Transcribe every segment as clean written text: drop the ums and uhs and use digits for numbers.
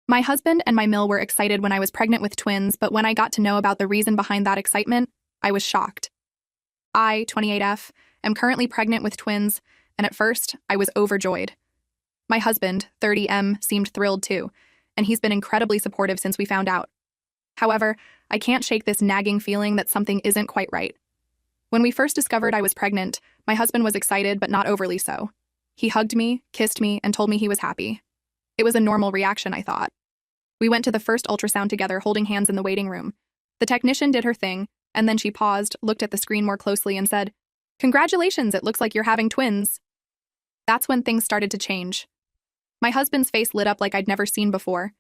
My husband and my mill were excited when I was pregnant with twins, but when I got to know about the reason behind that excitement, I was shocked. I, 28F, am currently pregnant with twins, and at first, I was overjoyed. My husband, 30M, seemed thrilled too, and he's been incredibly supportive since we found out. However, I can't shake this nagging feeling that something isn't quite right. When we first discovered I was pregnant, my husband was excited but not overly so. He hugged me, kissed me, and told me he was happy. It was a normal reaction, I thought. We went to the first ultrasound together, holding hands in the waiting room. The technician did her thing, and then she paused, looked at the screen more closely, and said, "Congratulations, it looks like you're having twins." That's when things started to change. My husband's face lit up like I'd never seen before.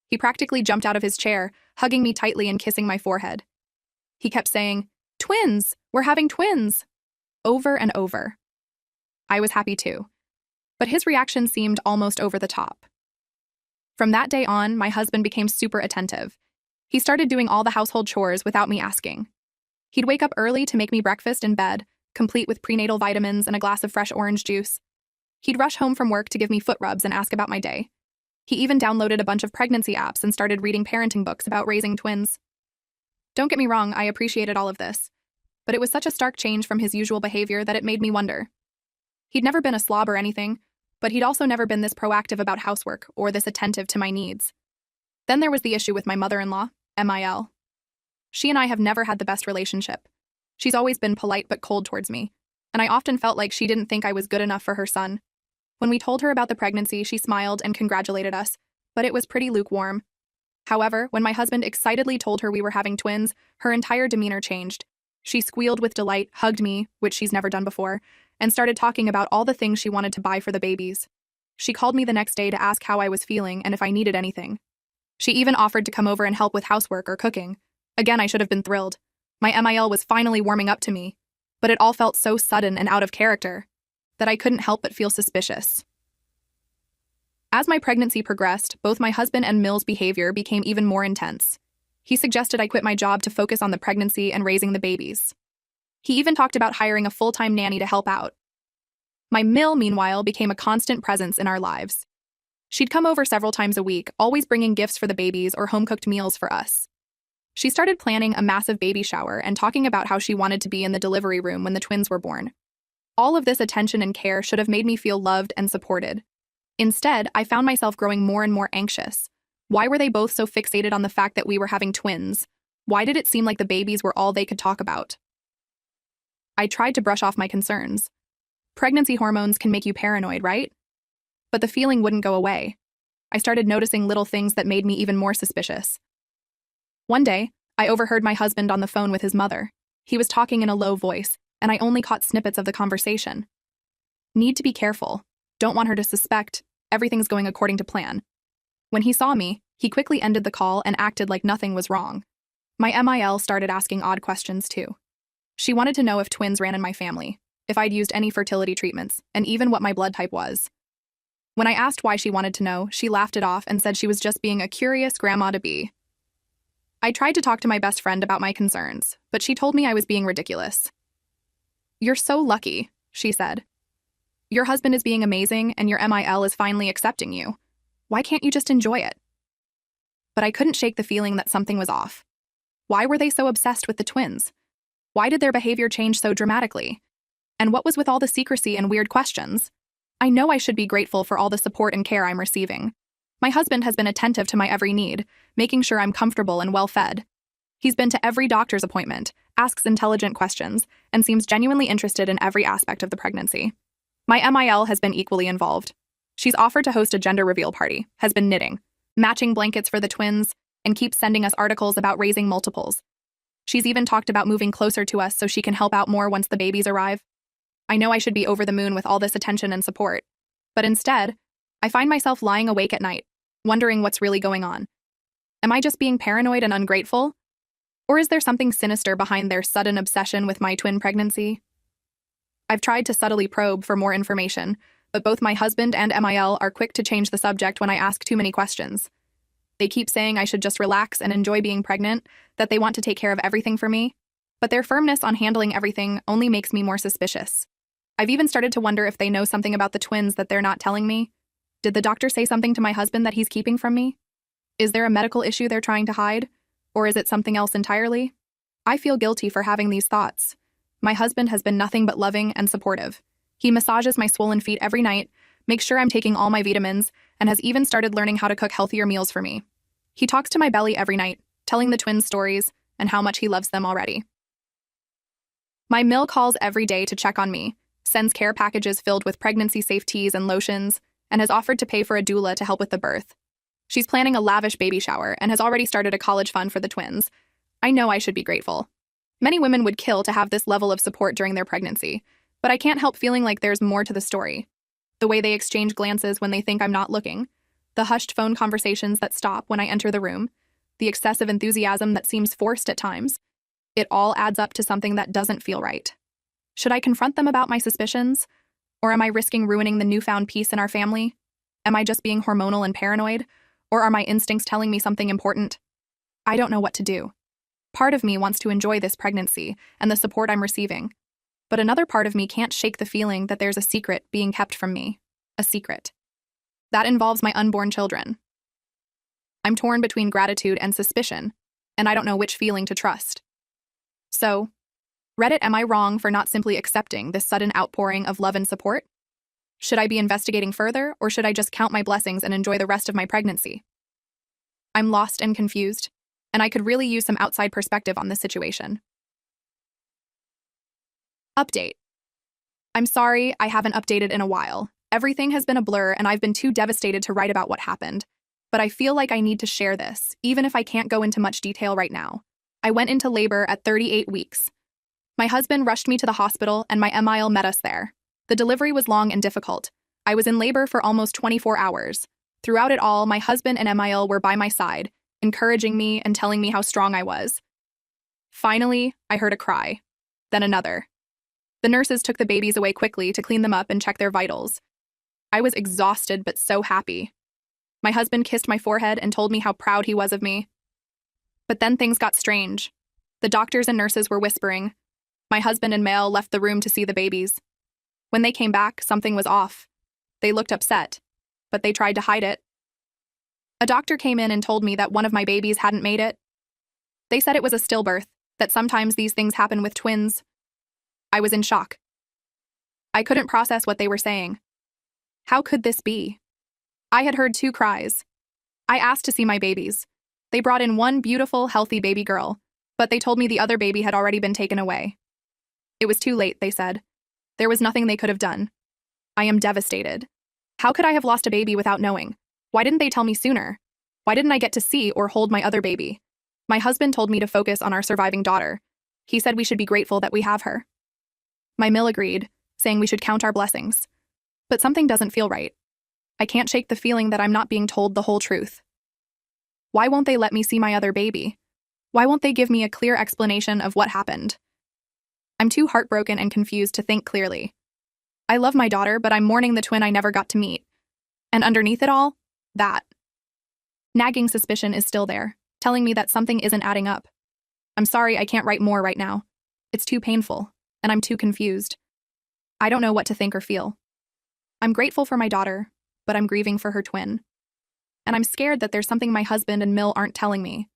He practically jumped out of his chair, hugging me tightly and kissing my forehead. He kept saying, "Twins! We're having twins!" over and over. I was happy too, but his reaction seemed almost over the top. From that day on, my husband became super attentive. He started doing all the household chores without me asking. He'd wake up early to make me breakfast in bed, complete with prenatal vitamins and a glass of fresh orange juice. He'd rush home from work to give me foot rubs and ask about my day. He even downloaded a bunch of pregnancy apps and started reading parenting books about raising twins. Don't get me wrong, I appreciated all of this, but it was such a stark change from his usual behavior that it made me wonder. He'd never been a slob or anything, but he'd also never been this proactive about housework or this attentive to my needs. Then there was the issue with my mother-in-law, MIL. She and I have never had the best relationship. She's always been polite but cold towards me, and I often felt like she didn't think I was good enough for her son. When we told her about the pregnancy, she smiled and congratulated us, but it was pretty lukewarm. However, when my husband excitedly told her we were having twins, her entire demeanor changed. She squealed with delight, hugged me, which she's never done before, and started talking about all the things she wanted to buy for the babies. She called me the next day to ask how I was feeling and if I needed anything. She even offered to come over and help with housework or cooking. Again, I should have been thrilled. My MIL was finally warming up to me, but it all felt so sudden and out of character that I couldn't help but feel suspicious. As my pregnancy progressed, both my husband and Mill's behavior became even more intense. He suggested I quit my job to focus on the pregnancy and raising the babies. He even talked about hiring a full-time nanny to help out. My Mill, meanwhile, became a constant presence in our lives. She'd come over several times a week, always bringing gifts for the babies or home-cooked meals for us. She started planning a massive baby shower and talking about how she wanted to be in the delivery room when the twins were born. All of this attention and care should have made me feel loved and supported. Instead, I found myself growing more and more anxious. Why were they both so fixated on the fact that we were having twins? Why did it seem like the babies were all they could talk about? I tried to brush off my concerns. Pregnancy hormones can make you paranoid, right? But the feeling wouldn't go away. I started noticing little things that made me even more suspicious. One day, I overheard my husband on the phone with his mother. He was talking in a low voice, and I only caught snippets of the conversation. Need to be careful. Don't want her to suspect. Everything's going according to plan. When he saw me, he quickly ended the call and acted like nothing was wrong. My MIL started asking odd questions too. She wanted to know if twins ran in my family, if I'd used any fertility treatments, and even what my blood type was. When I asked why she wanted to know, she laughed it off and said she was just being a curious grandma-to-be. I tried to talk to my best friend about my concerns, but she told me I was being ridiculous. "You're so lucky," she said. "Your husband is being amazing and your MIL is finally accepting you. Why can't you just enjoy it?" But I couldn't shake the feeling that something was off. Why were they so obsessed with the twins? Why did their behavior change so dramatically? And what was with all the secrecy and weird questions? I know I should be grateful for all the support and care I'm receiving. My husband has been attentive to my every need, making sure I'm comfortable and well-fed. He's been to every doctor's appointment, asks intelligent questions, and seems genuinely interested in every aspect of the pregnancy. My MIL has been equally involved. She's offered to host a gender reveal party, has been knitting, matching blankets for the twins, and keeps sending us articles about raising multiples. She's even talked about moving closer to us so she can help out more once the babies arrive. I know I should be over the moon with all this attention and support, but instead, I find myself lying awake at night, wondering what's really going on. Am I just being paranoid and ungrateful? Or is there something sinister behind their sudden obsession with my twin pregnancy? I've tried to subtly probe for more information, but both my husband and MIL are quick to change the subject when I ask too many questions. They keep saying I should just relax and enjoy being pregnant, that they want to take care of everything for me, but their firmness on handling everything only makes me more suspicious. I've even started to wonder if they know something about the twins that they're not telling me. Did the doctor say something to my husband that he's keeping from me? Is there a medical issue they're trying to hide? Or is it something else entirely? I feel guilty for having these thoughts. My husband has been nothing but loving and supportive. He massages my swollen feet every night, makes sure I'm taking all my vitamins, and has even started learning how to cook healthier meals for me. He talks to my belly every night, telling the twins stories and how much he loves them already. My mill calls every day to check on me, sends care packages filled with pregnancy-safe teas and lotions, and has offered to pay for a doula to help with the birth. She's planning a lavish baby shower and has already started a college fund for the twins. I know I should be grateful. Many women would kill to have this level of support during their pregnancy, but I can't help feeling like there's more to the story. The way they exchange glances when they think I'm not looking, the hushed phone conversations that stop when I enter the room, the excessive enthusiasm that seems forced at times, it all adds up to something that doesn't feel right. Should I confront them about my suspicions? Or am I risking ruining the newfound peace in our family? Am I just being hormonal and paranoid? Or are my instincts telling me something important? I don't know what to do. Part of me wants to enjoy this pregnancy and the support I'm receiving, but another part of me can't shake the feeling that there's a secret being kept from me. A secret. That involves my unborn children. I'm torn between gratitude and suspicion, and I don't know which feeling to trust. So, Reddit, am I wrong for not simply accepting this sudden outpouring of love and support? Should I be investigating further, or should I just count my blessings and enjoy the rest of my pregnancy? I'm lost and confused, and I could really use some outside perspective on this situation. Update. I'm sorry I haven't updated in a while. Everything has been a blur and I've been too devastated to write about what happened. But I feel like I need to share this, even if I can't go into much detail right now. I went into labor at 38 weeks. My husband rushed me to the hospital and my Emile met us there. The delivery was long and difficult. I was in labor for almost 24 hours. Throughout it all, my husband and Emile were by my side, encouraging me and telling me how strong I was. Finally, I heard a cry. Then another. The nurses took the babies away quickly to clean them up and check their vitals. I was exhausted but so happy. My husband kissed my forehead and told me how proud he was of me. But then things got strange. The doctors and nurses were whispering. My husband and Mel left the room to see the babies. When they came back, something was off. They looked upset, but they tried to hide it. A doctor came in and told me that one of my babies hadn't made it. They said it was a stillbirth, that sometimes these things happen with twins. I was in shock. I couldn't process what they were saying. How could this be? I had heard 2 cries. I asked to see my babies. They brought in one beautiful, healthy baby girl, but they told me the other baby had already been taken away. It was too late, they said. There was nothing they could have done. I am devastated. How could I have lost a baby without knowing? Why didn't they tell me sooner? Why didn't I get to see or hold my other baby? My husband told me to focus on our surviving daughter. He said we should be grateful that we have her. My mill agreed, saying we should count our blessings. But something doesn't feel right. I can't shake the feeling that I'm not being told the whole truth. Why won't they let me see my other baby? Why won't they give me a clear explanation of what happened? I'm too heartbroken and confused to think clearly. I love my daughter, but I'm mourning the twin I never got to meet. And underneath it all, that nagging suspicion is still there, telling me that something isn't adding up. I'm sorry I can't write more right now. It's too painful, and I'm too confused. I don't know what to think or feel. I'm grateful for my daughter, but I'm grieving for her twin. And I'm scared that there's something my husband and Mill aren't telling me.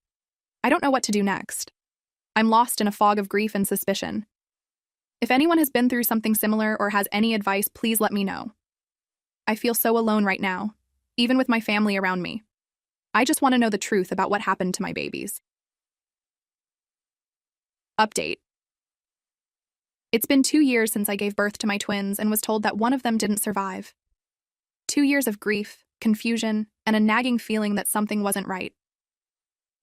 I don't know what to do next. I'm lost in a fog of grief and suspicion. If anyone has been through something similar or has any advice, please let me know. I feel so alone right now, even with my family around me. I just want to know the truth about what happened to my babies. Update. It's been 2 years since I gave birth to my twins and was told that one of them didn't survive. 2 years of grief, confusion, and a nagging feeling that something wasn't right.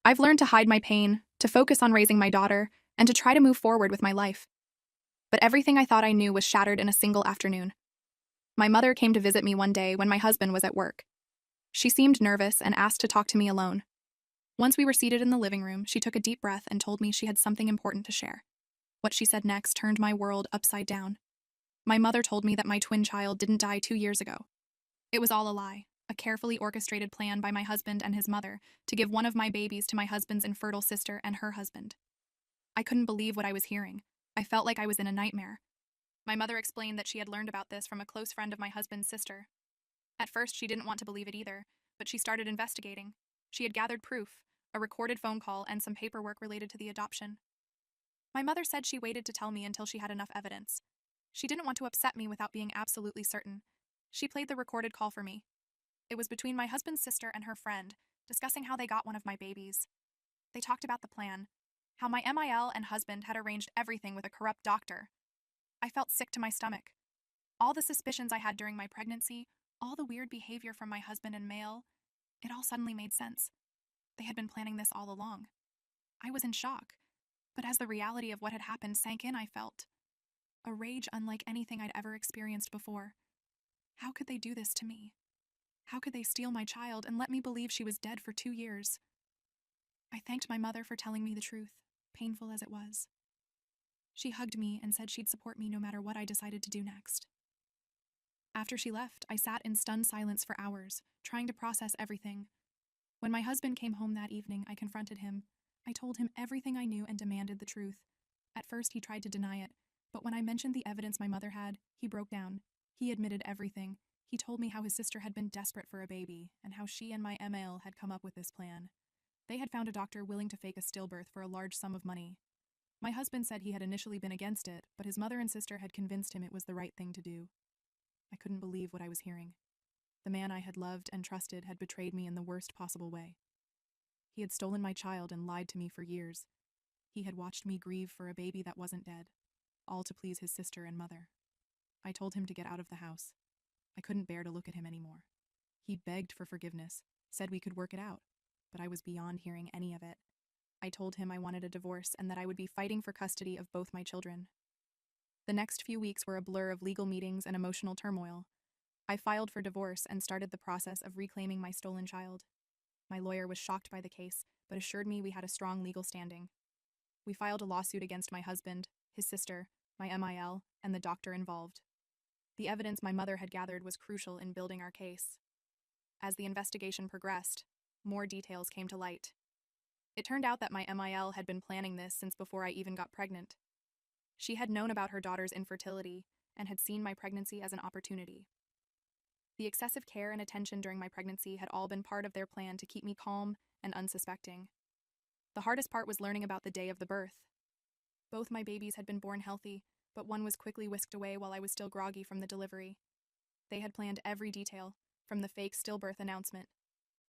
I've learned to hide my pain, to focus on raising my daughter, and to try to move forward with my life. But everything I thought I knew was shattered in a single afternoon. My mother came to visit me one day when my husband was at work. She seemed nervous and asked to talk to me alone. Once we were seated in the living room, she took a deep breath and told me she had something important to share. What she said next turned my world upside down. My mother told me that my twin child didn't die 2 years ago. It was all a lie, a carefully orchestrated plan by my husband and his mother to give one of my babies to my husband's infertile sister and her husband. I couldn't believe what I was hearing. I felt like I was in a nightmare. My mother explained that she had learned about this from a close friend of my husband's sister. At first, she didn't want to believe it either, but she started investigating. She had gathered proof, a recorded phone call, and some paperwork related to the adoption. My mother said she waited to tell me until she had enough evidence. She didn't want to upset me without being absolutely certain. She played the recorded call for me. It was between my husband's sister and her friend, discussing how they got one of my babies. They talked about the plan, how my MIL and husband had arranged everything with a corrupt doctor. I felt sick to my stomach. All the suspicions I had during my pregnancy, all the weird behavior from my husband and Male, it all suddenly made sense. They had been planning this all along. I was in shock, but as the reality of what had happened sank in, I felt a rage unlike anything I'd ever experienced before. How could they do this to me? How could they steal my child and let me believe she was dead for 2 years? I thanked my mother for telling me the truth, painful as it was. She hugged me and said she'd support me no matter what I decided to do next. After she left, I sat in stunned silence for hours, trying to process everything. When my husband came home that evening, I confronted him. I told him everything I knew and demanded the truth. At first, he tried to deny it, but when I mentioned the evidence my mother had, he broke down. He admitted everything. He told me how his sister had been desperate for a baby, and how she and my ML had come up with this plan. They had found a doctor willing to fake a stillbirth for a large sum of money. My husband said he had initially been against it, but his mother and sister had convinced him it was the right thing to do. I couldn't believe what I was hearing. The man I had loved and trusted had betrayed me in the worst possible way. He had stolen my child and lied to me for years. He had watched me grieve for a baby that wasn't dead, all to please his sister and mother. I told him to get out of the house. I couldn't bear to look at him anymore. He begged for forgiveness, said we could work it out, but I was beyond hearing any of it. I told him I wanted a divorce and that I would be fighting for custody of both my children. The next few weeks were a blur of legal meetings and emotional turmoil. I filed for divorce and started the process of reclaiming my stolen child. My lawyer was shocked by the case, but assured me we had a strong legal standing. We filed a lawsuit against my husband, his sister, my MIL, and the doctor involved. The evidence my mother had gathered was crucial in building our case. As the investigation progressed, more details came to light. It turned out that my MIL had been planning this since before I even got pregnant. She had known about her daughter's infertility and had seen my pregnancy as an opportunity. The excessive care and attention during my pregnancy had all been part of their plan to keep me calm and unsuspecting. The hardest part was learning about the day of the birth. Both my babies had been born healthy, but one was quickly whisked away while I was still groggy from the delivery. They had planned every detail, from the fake stillbirth announcement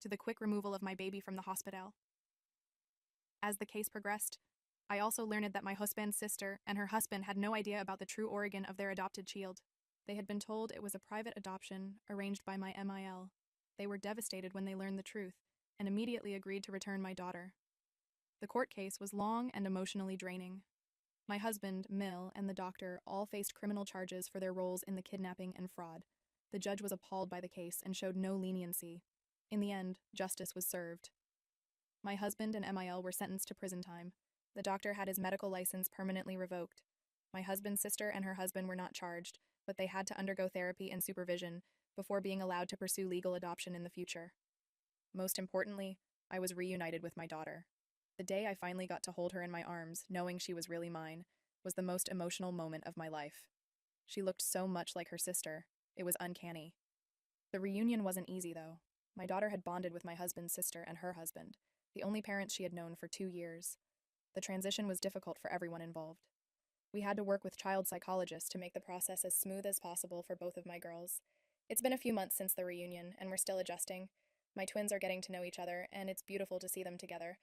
to the quick removal of my baby from the hospital. As the case progressed, I also learned that my husband's sister and her husband had no idea about the true origin of their adopted child. They had been told it was a private adoption arranged by my MIL. They were devastated when they learned the truth and immediately agreed to return my daughter. The court case was long and emotionally draining. My husband, Mill, and the doctor all faced criminal charges for their roles in the kidnapping and fraud. The judge was appalled by the case and showed no leniency. In the end, justice was served. My husband and MIL were sentenced to prison time. The doctor had his medical license permanently revoked. My husband's sister and her husband were not charged, but they had to undergo therapy and supervision before being allowed to pursue legal adoption in the future. Most importantly, I was reunited with my daughter. The day I finally got to hold her in my arms, knowing she was really mine, was the most emotional moment of my life. She looked so much like her sister. It was uncanny. The reunion wasn't easy, though. My daughter had bonded with my husband's sister and her husband, the only parents she had known for 2 years. The transition was difficult for everyone involved. We had to work with child psychologists to make the process as smooth as possible for both of my girls. It's been a few months since the reunion, and we're still adjusting. My twins are getting to know each other, and it's beautiful to see them together.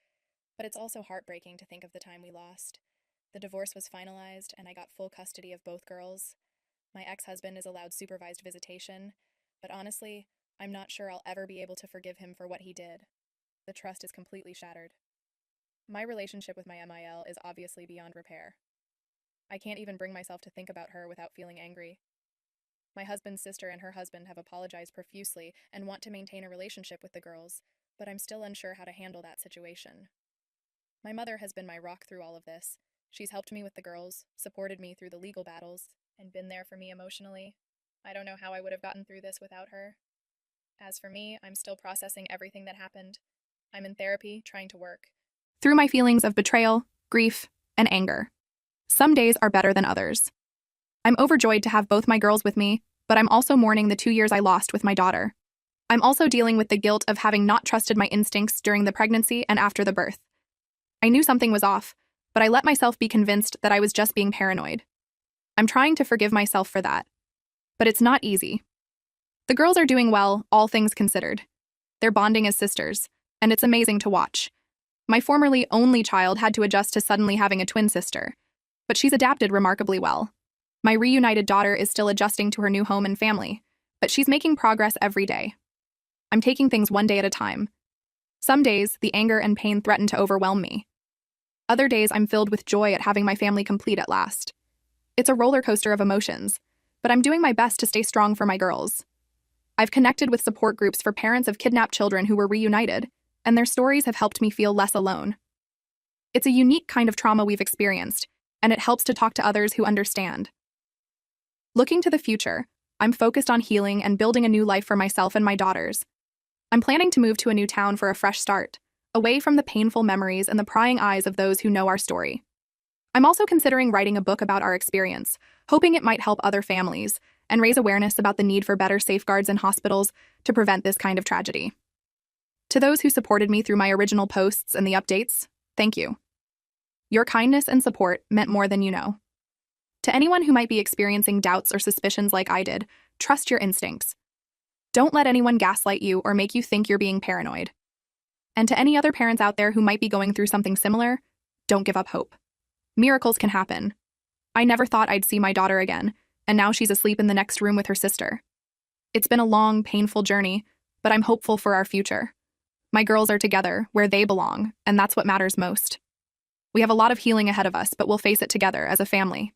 But it's also heartbreaking to think of the time we lost. The divorce was finalized, and I got full custody of both girls. My ex-husband is allowed supervised visitation, but honestly, I'm not sure I'll ever be able to forgive him for what he did. The trust is completely shattered. My relationship with my MIL is obviously beyond repair. I can't even bring myself to think about her without feeling angry. My husband's sister and her husband have apologized profusely and want to maintain a relationship with the girls, but I'm still unsure how to handle that situation. My mother has been my rock through all of this. She's helped me with the girls, supported me through the legal battles, and been there for me emotionally. I don't know how I would have gotten through this without her. As for me, I'm still processing everything that happened. I'm in therapy, trying to work through my feelings of betrayal, grief, and anger. Some days are better than others. I'm overjoyed to have both my girls with me, but I'm also mourning the 2 years I lost with my daughter. I'm also dealing with the guilt of having not trusted my instincts during the pregnancy and after the birth. I knew something was off, but I let myself be convinced that I was just being paranoid. I'm trying to forgive myself for that. But it's not easy. The girls are doing well, all things considered. They're bonding as sisters, and it's amazing to watch. My formerly only child had to adjust to suddenly having a twin sister, but she's adapted remarkably well. My reunited daughter is still adjusting to her new home and family, but she's making progress every day. I'm taking things one day at a time. Some days, the anger and pain threaten to overwhelm me. Other days, I'm filled with joy at having my family complete at last. It's a roller coaster of emotions, but I'm doing my best to stay strong for my girls. I've connected with support groups for parents of kidnapped children who were reunited, and their stories have helped me feel less alone. It's a unique kind of trauma we've experienced, and it helps to talk to others who understand. Looking to the future, I'm focused on healing and building a new life for myself and my daughters. I'm planning to move to a new town for a fresh start, away from the painful memories and the prying eyes of those who know our story. I'm also considering writing a book about our experience, hoping it might help other families and raise awareness about the need for better safeguards in hospitals to prevent this kind of tragedy. To those who supported me through my original posts and the updates, thank you. Your kindness and support meant more than you know. To anyone who might be experiencing doubts or suspicions like I did, trust your instincts. Don't let anyone gaslight you or make you think you're being paranoid. And to any other parents out there who might be going through something similar, don't give up hope. Miracles can happen. I never thought I'd see my daughter again, and now she's asleep in the next room with her sister. It's been a long, painful journey, but I'm hopeful for our future. My girls are together, where they belong, and that's what matters most. We have a lot of healing ahead of us, but we'll face it together as a family.